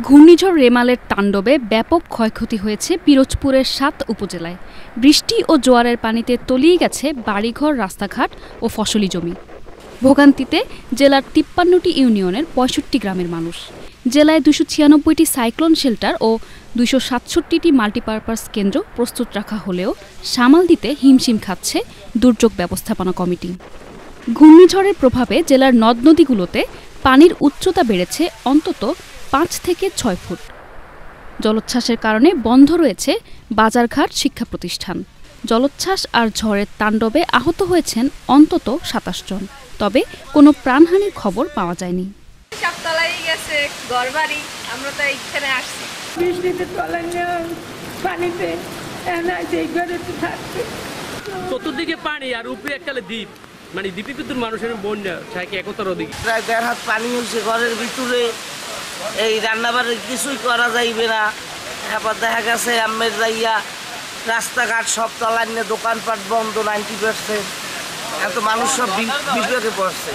ঘূর্ণিঝড় রেমালের তাণ্ডবে ব্যাপক ক্ষয়ক্ষতি হয়েছে পিরোজপুরের ৭ উপজেলায়। বৃষ্টি ও জোয়ারের পানিতে তলিয়ে গেছে বাড়িঘর, রাস্তাঘাট ও ফসলি জমি। ভোগান্তিতে জেলার ৫৩টি ইউনিয়নের ৬৫ গ্রামের মানুষ। জেলায় ২৯৬টি সাইক্লোন শেল্টার ও ২৬৭টি মাল্টিপারপাস কেন্দ্র প্রস্তুত রাখা হলেও সামাল দিতে হিমশিম খাচ্ছে দুর্যোগ ব্যবস্থাপনা কমিটি। ঘূর্ণিঝড়ের প্রভাবে জেলার নদ নদীগুলোতে পানির উচ্চতা বেড়েছে অন্তত ৫ থেকে ৬ ফুট। জলোচ্ছ্বাসের কারণে বন্ধ রয়েছে বাজারঘাট, শিক্ষা প্রতিষ্ঠান। জলোচ্ছ্বাস আর ঝড়ের তাণ্ডবে আহত হয়েছেন অন্তত ২৭ জন, তবে কোনো প্রাণহানির খবর পাওয়া যায়নি। চতুর্দিকে পানি আর উপরে এককালে দ্বীপ, মানে দ্বীপে কিন্তু মানুষের বন্যা থাকে একতার ওদিকে। প্রায় ১.৫ হাত পানি হচ্ছে ঘরের ভিতরে, এই রান্নাবাড়ি কিছুই করা যাইবে না। এবার দেখা গেছে আমের যাইয়া রাস্তাঘাট সব তলান্য, দোকানপাট বন্ধ 90%। এত মানুষ সব বিপদে পড়ছে।